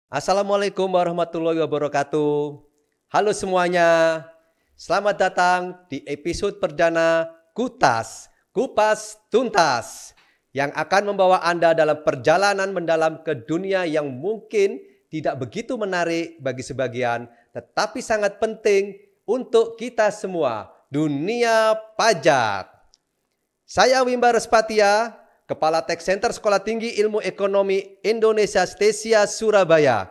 Assalamualaikum warahmatullahi wabarakatuh. Halo semuanya, selamat datang di episode perdana Kupas Tuntas yang akan membawa Anda dalam perjalanan mendalam ke dunia yang mungkin tidak begitu menarik bagi sebagian, tetapi sangat penting untuk kita semua, dunia pajak. Saya Wimba Respatia, Kepala Tech Center Sekolah Tinggi Ilmu Ekonomi Indonesia Stesia Surabaya.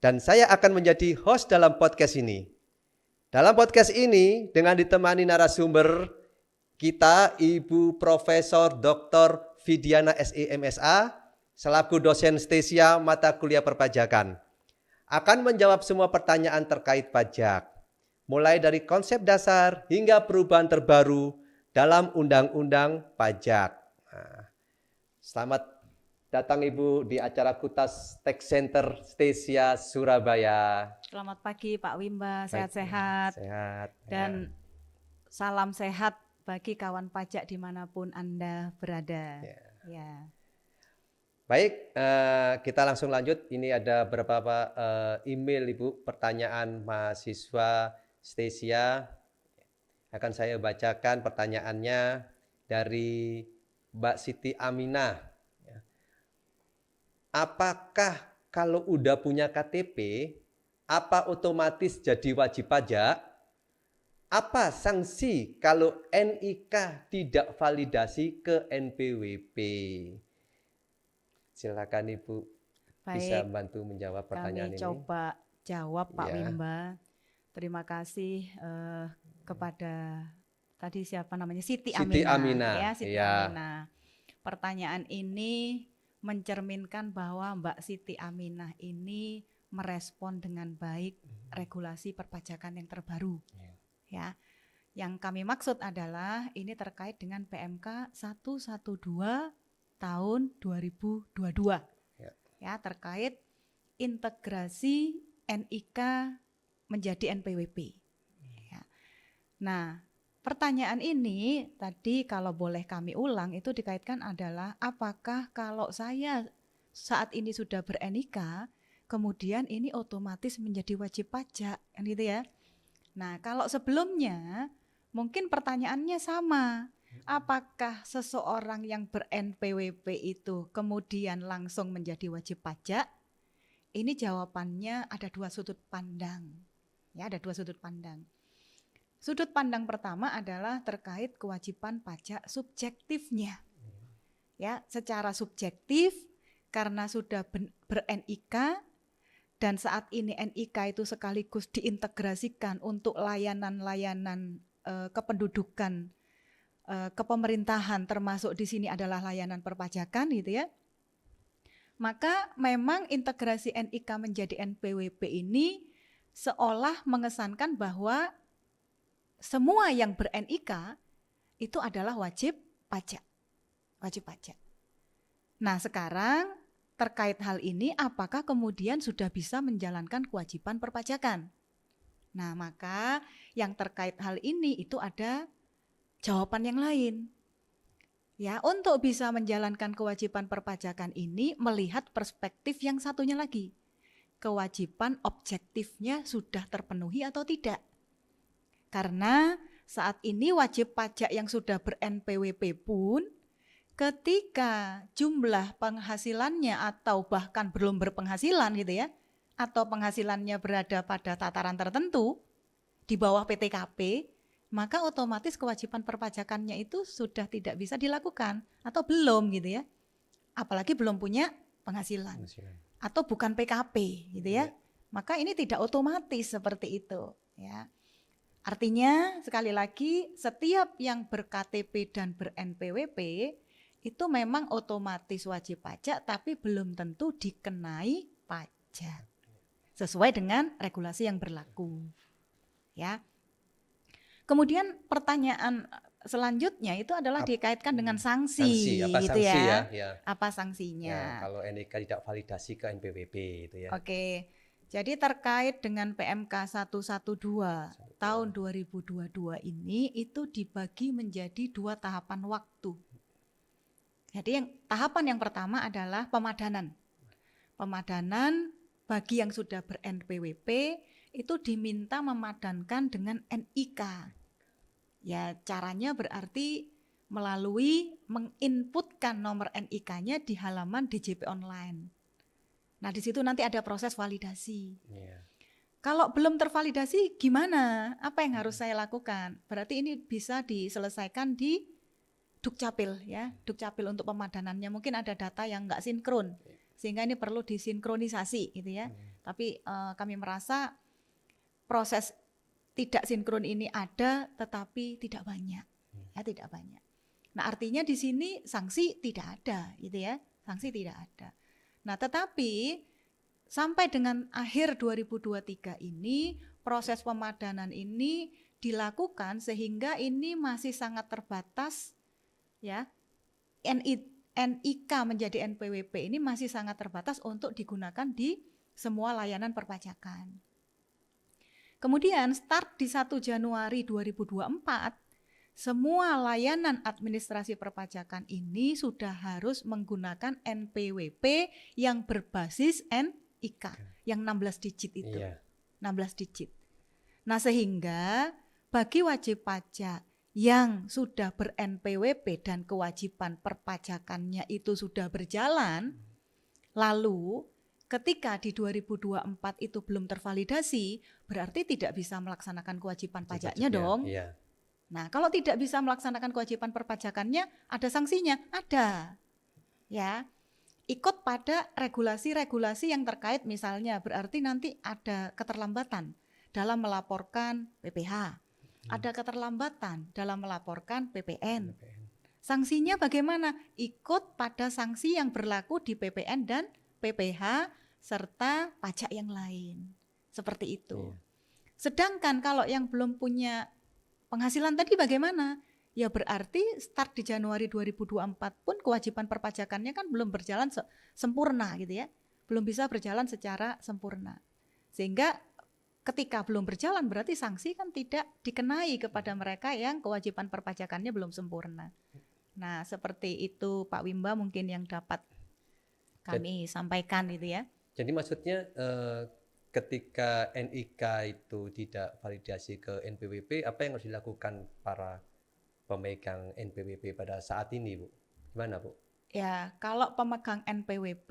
Dan saya akan menjadi host dalam podcast ini. Dalam podcast ini dengan ditemani narasumber kita Ibu Profesor Dr. Vidiana SEMSA selaku dosen Stesia mata kuliah perpajakan. Akan menjawab semua pertanyaan terkait pajak. Mulai dari konsep dasar hingga perubahan terbaru dalam Undang-Undang Pajak. Selamat datang Ibu di acara Kutas Tech Center Stesia Surabaya. Selamat pagi Pak Wimba, sehat-sehat. Sehat. Dan salam sehat bagi kawan pajak dimanapun Anda berada. Ya. Baik, kita langsung lanjut. Ini ada beberapa email Ibu, pertanyaan mahasiswa Stesia. Akan saya bacakan pertanyaannya dari Mbak Siti Aminah. Apakah kalau udah punya KTP, apa otomatis jadi wajib pajak? Apa sanksi kalau NIK tidak validasi ke NPWP? Silakan Ibu. Baik, bisa bantu menjawab pertanyaan kami ini. coba jawab Pak Ya. Wimba. Terima kasih kepada tadi siapa namanya Siti Aminah. Aminah. Ya, Siti Ya. Aminah. Pertanyaan ini mencerminkan bahwa Mbak Siti Aminah ini merespon dengan baik regulasi perpajakan yang terbaru. Ya. Yang kami maksud adalah ini terkait dengan PMK 112 tahun 2022. Ya, terkait integrasi NIK menjadi NPWP. Ya. Nah, pertanyaan ini tadi kalau boleh kami ulang itu dikaitkan adalah apakah kalau saya saat ini sudah ber-NIK kemudian ini otomatis menjadi wajib pajak kan gitu ya. Nah, kalau sebelumnya mungkin pertanyaannya sama. Apakah seseorang yang ber-NPWP itu kemudian langsung menjadi wajib pajak? Ini jawabannya ada dua sudut pandang. Ya, ada dua sudut pandang. Sudut pandang pertama adalah terkait kewajiban pajak subjektifnya. Ya, secara subjektif karena sudah ber-NIK dan saat ini NIK itu sekaligus diintegrasikan untuk layanan-layanan kependudukan, kepemerintahan, termasuk di sini adalah layanan perpajakan gitu ya. Maka memang integrasi NIK menjadi NPWP ini seolah mengesankan bahwa semua yang ber-NIK itu adalah wajib pajak. Wajib pajak. Nah, sekarang terkait hal ini apakah kemudian sudah bisa menjalankan kewajiban perpajakan? Nah, maka yang terkait hal ini itu ada jawaban yang lain. Ya, untuk bisa menjalankan kewajiban perpajakan ini melihat perspektif yang satunya lagi. Kewajiban objektifnya sudah terpenuhi atau tidak? Karena saat ini wajib pajak yang sudah ber-NPWP pun ketika jumlah penghasilannya atau bahkan belum berpenghasilan gitu ya, atau penghasilannya berada pada tataran tertentu di bawah PTKP, maka otomatis kewajiban perpajakannya itu sudah tidak bisa dilakukan atau belum gitu ya. Apalagi belum punya penghasilan atau bukan PKP gitu ya. Maka ini tidak otomatis seperti itu ya. Artinya sekali lagi setiap yang ber-KTP dan ber-NPWP itu memang otomatis wajib pajak tapi belum tentu dikenai pajak sesuai dengan regulasi yang berlaku. Ya. Kemudian pertanyaan selanjutnya itu adalah dikaitkan dengan sanksi apa gitu sanksi ya. Apa sanksinya? Ya, kalau NIK tidak validasi ke NPWP itu ya. Oke. Jadi terkait dengan PMK 112 tahun 2022 ini itu dibagi menjadi dua tahapan waktu. Jadi tahapan yang pertama adalah pemadanan. Pemadanan bagi yang sudah ber-NPWP itu diminta memadankan dengan NIK. Ya, caranya berarti melalui menginputkan nomor NIK-nya di halaman DJP online. Nah, di situ nanti ada proses validasi. Iya. Kalau belum tervalidasi gimana? Apa yang harus saya lakukan? Berarti ini bisa diselesaikan di Dukcapil ya. Dukcapil untuk pemadanannya mungkin ada data yang nggak sinkron. Sehingga ini perlu disinkronisasi gitu ya. Tapi kami merasa proses tidak sinkron ini ada tetapi tidak banyak. Ya, tidak banyak. Nah, artinya di sini sanksi tidak ada gitu ya. Sanksi tidak ada. Nah, tetapi sampai dengan akhir 2023 ini proses pemadanan ini dilakukan sehingga ini masih sangat terbatas ya. NIK menjadi NPWP ini masih sangat terbatas untuk digunakan di semua layanan perpajakan. Kemudian start di 1 Januari 2024 semua layanan administrasi perpajakan ini sudah harus menggunakan NPWP yang berbasis NIK yang 16 digit itu. Iya. 16 digit. Nah, sehingga bagi wajib pajak yang sudah ber-NPWP dan kewajiban perpajakannya itu sudah berjalan, lalu ketika di 2024 itu belum tervalidasi, berarti tidak bisa melaksanakan kewajiban pajaknya dong. Iya. Nah, kalau tidak bisa melaksanakan kewajiban perpajakannya, ada sanksinya? Ada. Ya. Ikut pada regulasi-regulasi yang terkait misalnya berarti nanti ada keterlambatan dalam melaporkan PPh. Ada keterlambatan dalam melaporkan PPN. Sanksinya bagaimana? Ikut pada sanksi yang berlaku di PPN dan PPh serta pajak yang lain. Seperti itu. Sedangkan kalau yang belum punya penghasilan tadi bagaimana? Ya berarti start di Januari 2024 pun kewajiban perpajakannya kan belum berjalan sempurna gitu ya. Belum bisa berjalan secara sempurna. Sehingga ketika belum berjalan berarti sanksi kan tidak dikenai kepada mereka yang kewajiban perpajakannya belum sempurna. Nah, seperti itu Pak Wimba mungkin yang dapat kami sampaikan itu ya. Jadi maksudnya ketika NIK itu tidak validasi ke NPWP, apa yang harus dilakukan para pemegang NPWP pada saat ini, Bu? Gimana, Bu? Ya, kalau pemegang NPWP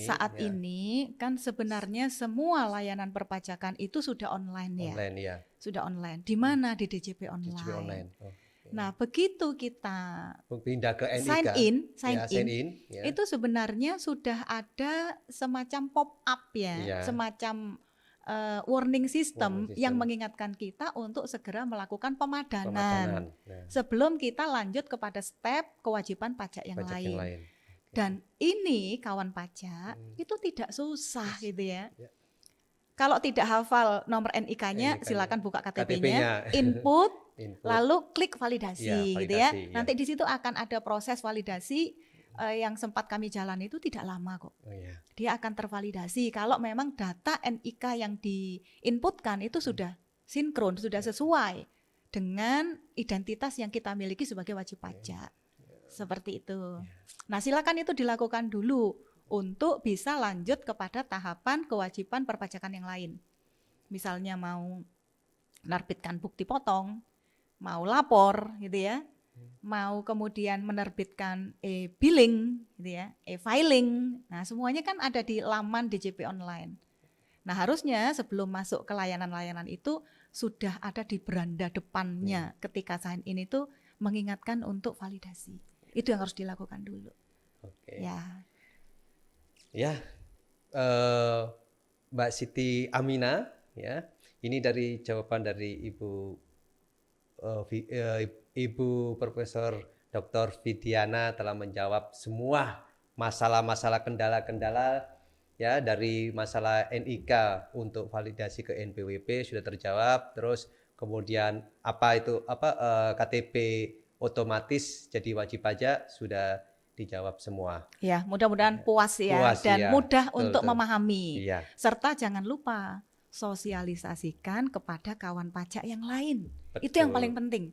saat ya. ini kan sebenarnya semua layanan perpajakan itu sudah online ya. Online ya. Sudah online. Di mana? Di DJP online. DJP online. Oh. Nah, begitu kita pindah ke NIK, sign in, ya. itu sebenarnya sudah ada semacam pop-up ya, semacam warning system yang mengingatkan kita untuk segera melakukan pemadanan. Nah, sebelum kita lanjut kepada step kewajiban pajak yang lain. Dan ini kawan pajak itu tidak susah gitu ya. Kalau tidak hafal nomor NIK-nya, silakan buka KTP-nya, input, lalu klik validasi, gitu ya. Nanti di situ akan ada proses validasi yang sempat kami jalan itu tidak lama kok. Dia akan tervalidasi kalau memang data NIK yang diinputkan itu sudah sinkron, sudah sesuai dengan identitas yang kita miliki sebagai wajib pajak. Seperti itu. Nah, silakan itu dilakukan dulu untuk bisa lanjut kepada tahapan kewajiban perpajakan yang lain. Misalnya mau menerbitkan bukti potong, mau lapor gitu ya, mau kemudian menerbitkan e-billing gitu ya, e-filing. Nah, semuanya kan ada di laman DJP online. Nah, harusnya sebelum masuk ke layanan-layanan itu sudah ada di beranda depannya ketika sign in itu mengingatkan untuk validasi. Itu yang harus dilakukan dulu. Oke. Ya, Mbak Siti Aminah, ya, ini dari jawaban dari Ibu Profesor Dr. Vidiana telah menjawab semua masalah-masalah kendala-kendala ya dari masalah NIK untuk validasi ke NPWP sudah terjawab. Terus kemudian KTP otomatis jadi wajib pajak sudah dijawab semua. Ya, mudah-mudahan puas ya dan mudah untuk memahami. Serta jangan lupa sosialisasikan kepada kawan pajak yang lain. Itu yang paling penting.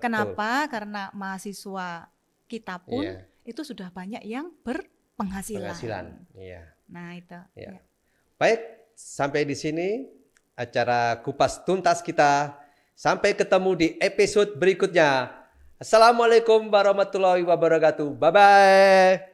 Kenapa? Karena mahasiswa kita pun itu sudah banyak yang berpenghasilan. Iya. Nah, itu. Ya. Baik, sampai di sini acara kupas tuntas kita. Sampai ketemu di episode berikutnya. Assalamualaikum warahmatullahi wabarakatuh. Bye-bye.